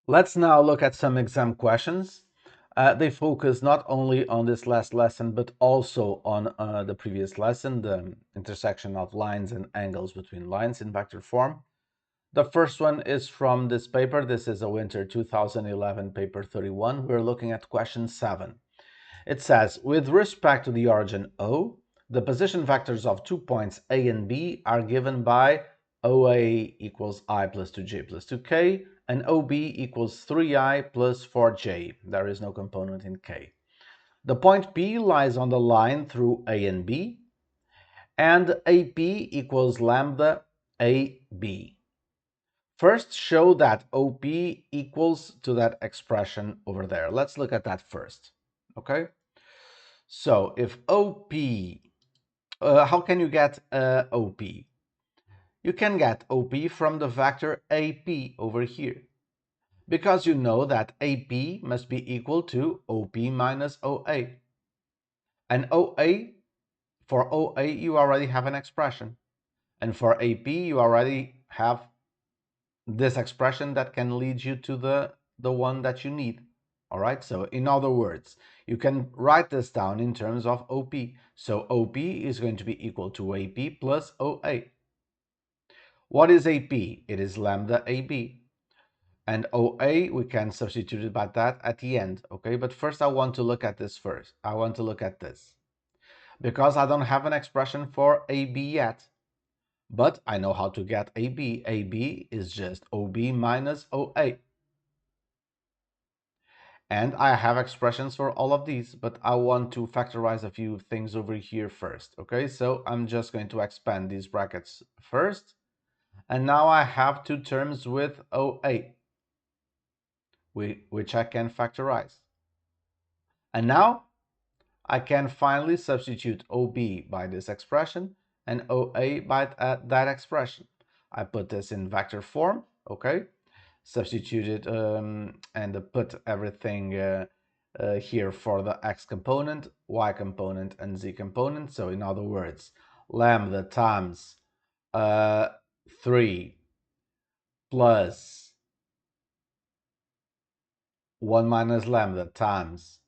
Let's now look at some exam questions. They focus not only on this last lesson, but also on the previous lesson, the intersection of lines and angles between lines in vector form. The first one is from this paper. This is a winter 2011 paper 31. We're looking at question 7. It says, with respect to the origin O, the position vectors of 2 points A and B are given by OA equals I plus 2j plus 2k, and OB equals 3i plus 4j. There is no component in k. The point P lies on the line through A and B, and AP equals lambda AB. First, show that OP equals to that expression over there. Let's look at that first, okay? So if OP, how can you get OP? You can get OP from the vector AP over here, because you know that AP must be equal to OP minus OA. And OA, for OA, you already have an expression. And for AP, you already have this expression that can lead you to the one that you need. All right, so in other words, you can write this down in terms of OP. So OP is going to be equal to AP plus OA. What is AP? It is lambda AB. And OA, we can substitute it by that at the end, okay? But first I want to look at this first. I want to look at this. Because I don't have an expression for AB yet. But I know how to get AB. AB is just OB minus OA. And I have expressions for all of these, but I want to factorize a few things over here first, okay? So I'm just going to expand these brackets first. And now I have two terms with OA, which I can factorize. And now I can finally substitute OB by this expression and OA by that expression. I put this in vector form, okay? Substitute it and put everything here for the x component, y component, and z component. So in other words, lambda times 3 plus 1 minus lambda times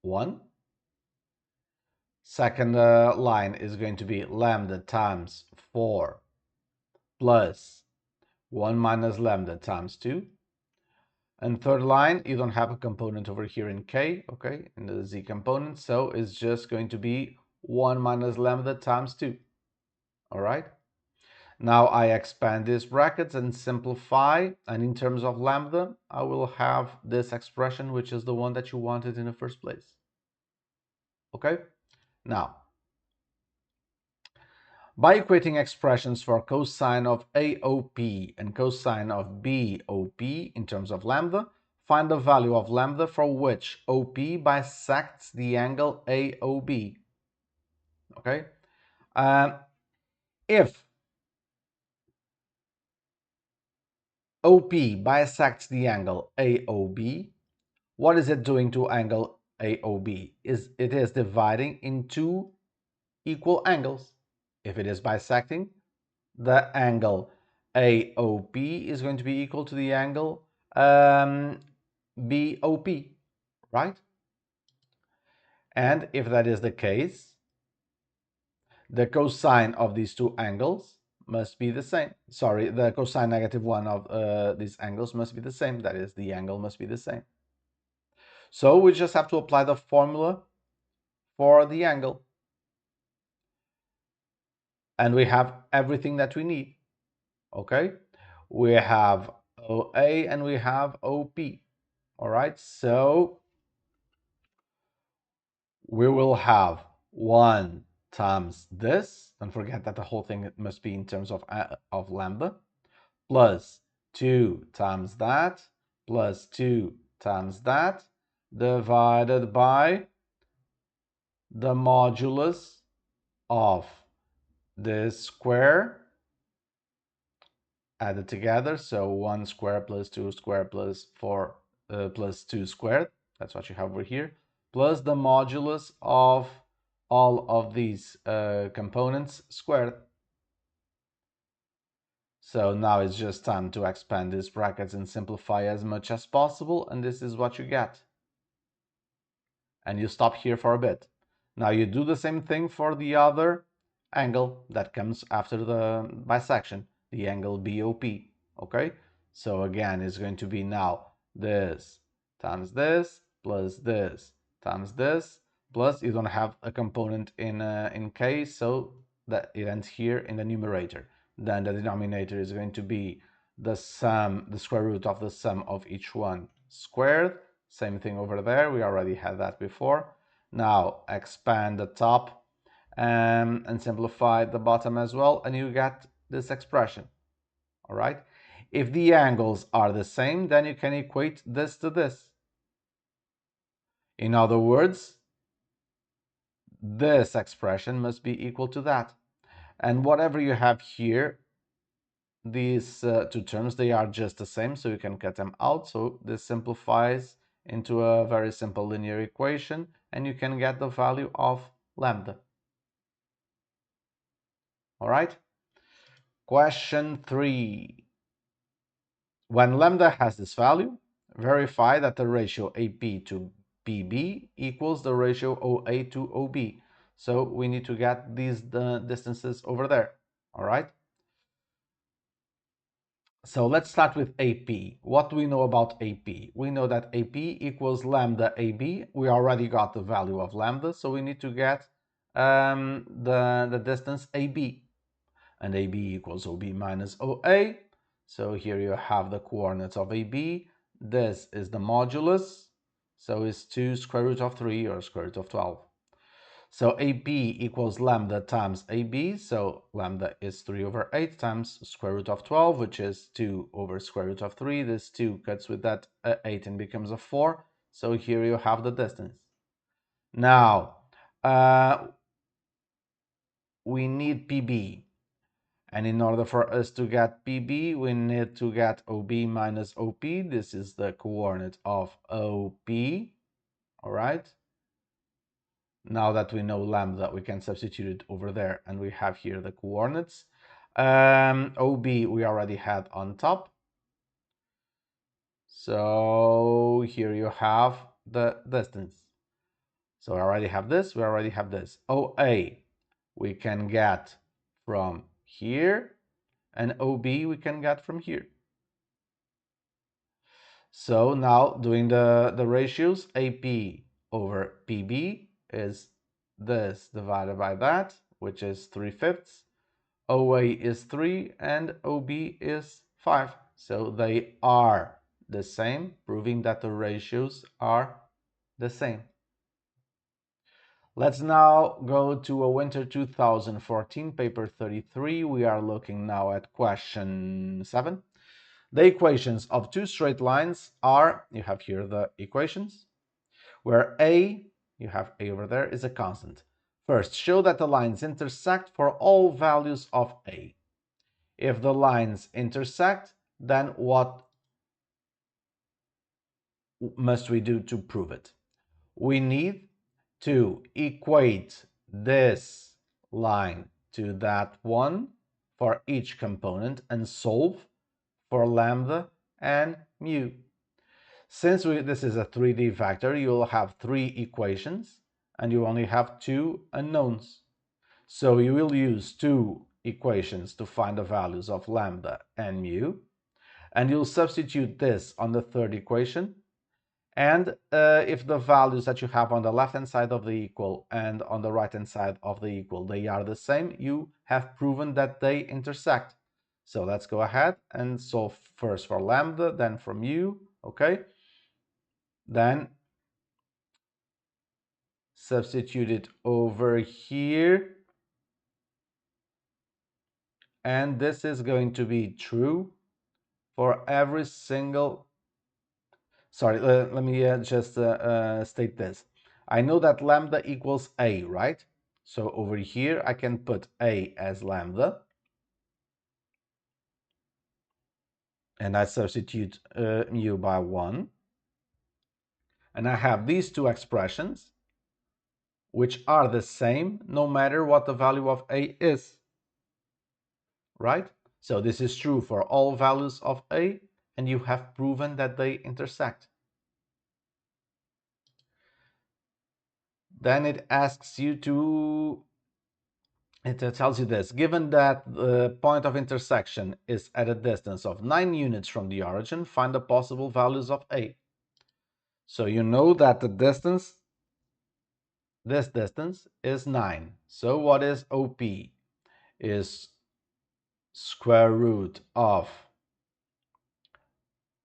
1. Second line is going to be lambda times 4 plus 1 minus lambda times 2. And third line, you don't have a component over here in k, okay, in the z component, so it's just going to be 1 minus lambda times 2, all right? Now I expand these brackets and simplify, and in terms of lambda, I will have this expression, which is the one that you wanted in the first place, okay? Now, by equating expressions for cosine of AOP and cosine of BOP in terms of lambda, find the value of lambda for which OP bisects the angle AOB. Okay? If OP bisects the angle AOB, what is it doing to angle AOB? It is dividing in two equal angles. If it is bisecting, the angle AOP is going to be equal to the angle BOP, right? And if that is the case, the cosine of these two angles must be the same. Sorry, the cosine -1 of these angles must be the same. That is, the angle must be the same. So we just have to apply the formula for the angle. And we have everything that we need, okay? We have OA and we have OP. All right, so we will have 1 times this. Don't forget that the whole thing must be in terms of lambda, plus 2 times that, plus 2 times that, divided by the modulus of this square added together. So 1 squared plus 2 squared plus 4 plus 2 squared. That's what you have over here. Plus the modulus of all of these components squared. So now it's just time to expand these brackets and simplify as much as possible, and this is what you get. And you stop here for a bit. Now you do the same thing for the other angle that comes after the bisection, the angle BOP, okay? So again, it's going to be now this times this plus this times this, plus you don't have a component in K, so that it ends here in the numerator. Then the denominator is going to be the sum, the square root of the sum of each one squared. Same thing over there, we already had that before. Now expand the top and simplify the bottom as well, and you get this expression. All right. If the angles are the same, then you can equate this to this. In other words, this expression must be equal to that. And whatever you have here, these two terms, they are just the same, so you can cut them out. So this simplifies into a very simple linear equation, and you can get the value of lambda. All right. Question 3. When lambda has this value, verify that the ratio AP to BB equals the ratio OA to OB. So we need to get these distances over there. All right. So let's start with AP. What do we know about AP? We know that AP equals lambda AB. We already got the value of lambda, so we need to get the distance AB. And AB equals OB minus OA. So here you have the coordinates of AB. This is the modulus. So it's 2 square root of 3 or square root of 12. So AP equals lambda times AB. So lambda is 3 over 8 times square root of 12, which is 2 over square root of 3. This 2 cuts with that 8 and becomes a 4. So here you have the distance. Now, we need PB. And in order for us to get PB, we need to get OB minus OP. This is the coordinate of OP. All right. Now that we know lambda, we can substitute it over there, and we have here the coordinates. OB we already had on top. So here you have the distance. So we already have this, we already have this. OA we can get from here, and OB we can get from here. So now doing the ratios, AP over PB is this divided by that, which is 3/5. OA is 3 and OB is 5. So they are the same, proving that the ratios are the same. Let's now go to a winter 2014 paper 33. We are looking now at question 7. The equations of two straight lines are, you have here the equations, where A, you have A over there, is a constant. First, show that the lines intersect for all values of A. If the lines intersect, then what must we do to prove it? We need to equate this line to that one for each component and solve for lambda and mu. Since this is a 3D vector, you will have 3 equations and you only have 2 unknowns. So you will use 2 equations to find the values of lambda and mu, and you'll substitute this on the third equation. And if the values that you have on the left-hand side of the equal and on the right-hand side of the equal, they are the same, you have proven that they intersect. So let's go ahead and solve first for lambda, then for mu, okay? Then substitute it over here. And this is going to be true for every single... Sorry, let me just state this. I know that lambda equals A, right? So over here, I can put A as lambda. And I substitute mu by 1. And I have these two expressions, which are the same no matter what the value of A is, right? So this is true for all values of A, and you have proven that they intersect. Then it asks you to, it tells you this: given that the point of intersection is at a distance of 9 units from the origin, find the possible values of A. So you know that the distance, this distance is 9. So what is OP? Is square root of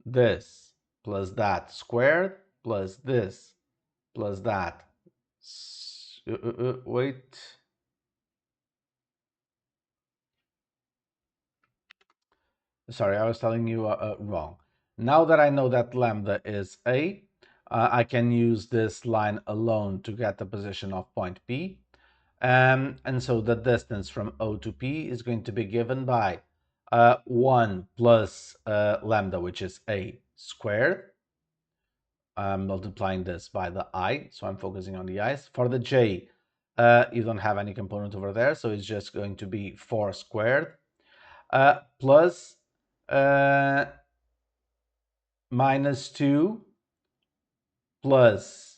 this plus that squared plus this plus that. Wait. Sorry, I was telling you wrong. Now that I know that lambda is A, I can use this line alone to get the position of point P. And so the distance from O to P is going to be given by 1 plus lambda, which is A squared. I'm multiplying this by the I, so I'm focusing on the i's. For the J, you don't have any component over there, so it's just going to be 4 squared plus minus 2 plus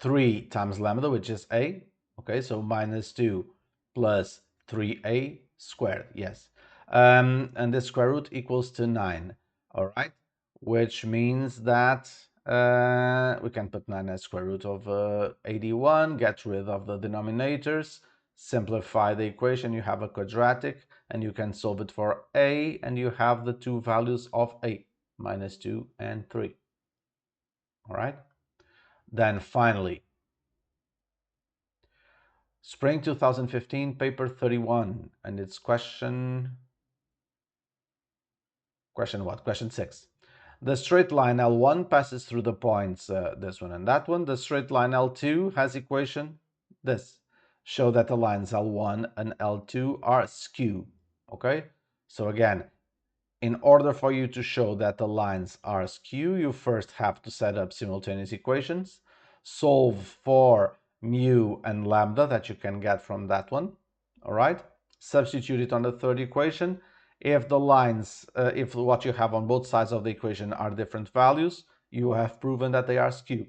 3 times lambda, which is A. Okay, so minus 2 plus 3A squared, yes. And the square root equals to 9, all right? Which means that we can put 9 as square root of 81, get rid of the denominators, simplify the equation, you have a quadratic, and you can solve it for A, and you have the two values of A, minus 2 and 3, all right? Then finally, Spring 2015, paper 31, and it's question what? Question 6. The straight line L1 passes through the points, this one and that one. The straight line L2 has equation this. Show that the lines L1 and L2 are skew, okay? So again, in order for you to show that the lines are skew, you first have to set up simultaneous equations, solve for mu and lambda that you can get from that one, all right? Substitute it on the third equation. If the lines, if what you have on both sides of the equation are different values, you have proven that they are skew.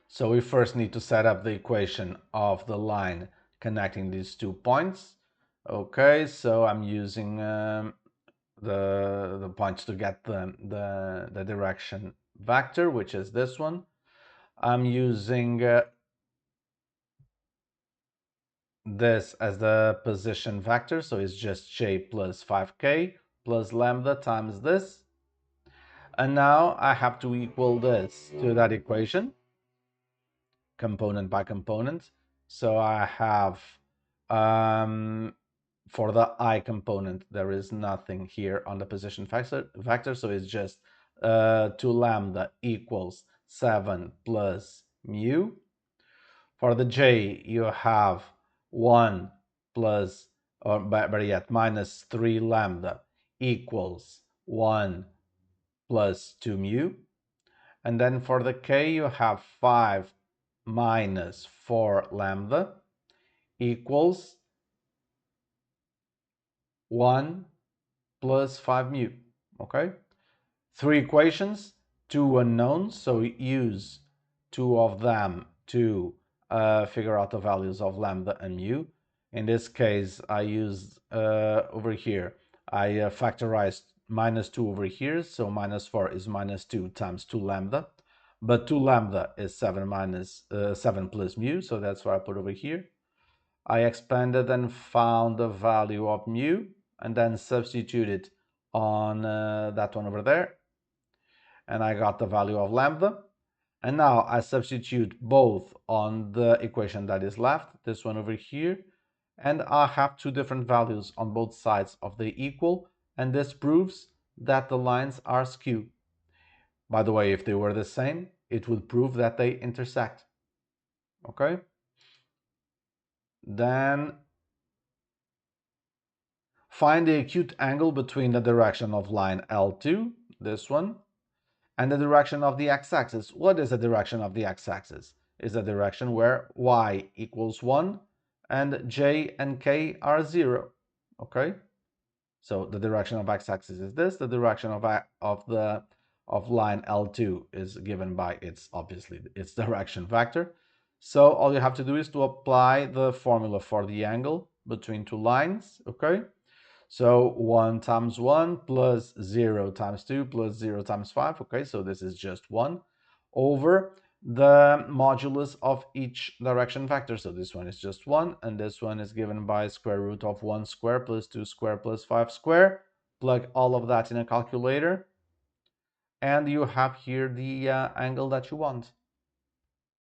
So we first need to set up the equation of the line connecting these 2 points. Okay, so I'm using the points to get the direction vector, which is this one. I'm using this as the position vector, so it's just j plus 5k plus lambda times this. And now I have to equal this to that equation, component by component. So I have, for the I component, there is nothing here on the position vector, so it's just 2 lambda equals 7 plus mu. For the j, you have 1 plus, or better yet, minus 3 lambda equals 1 plus 2 mu. And then for the k, you have 5 minus 4 lambda equals 1 plus 5 mu, okay? 3 equations, 2 unknowns, so use 2 of them to figure out the values of lambda and mu. In this case, I used over here, I factorized minus 2 over here, so minus 4 is minus 2 times 2 lambda. But 2 lambda is 7 minus 7 plus mu, so that's what I put over here. I expanded and found the value of mu, and then substituted on that one over there, and I got the value of lambda. And now I substitute both on the equation that is left, this one over here, and I have two different values on both sides of the equal, and this proves that the lines are skew. By the way, if they were the same, it would prove that they intersect. Okay? Then find the acute angle between the direction of line L2, this one, and the direction of the x-axis. What is the direction of the x-axis? is a direction where y equals 1 and j and k are 0. Okay, so the direction of x-axis is this. The direction of line L2 is given by obviously its direction vector. So all you have to do is to apply the formula for the angle between two lines. Okay, so 1 times 1 plus 0 times 2 plus 0 times 5. Okay, so this is just 1 over the modulus of each direction vector. So this one is just 1, and this one is given by square root of 1 square plus 2 square plus 5 square. Plug all of that in a calculator, and you have here the angle that you want.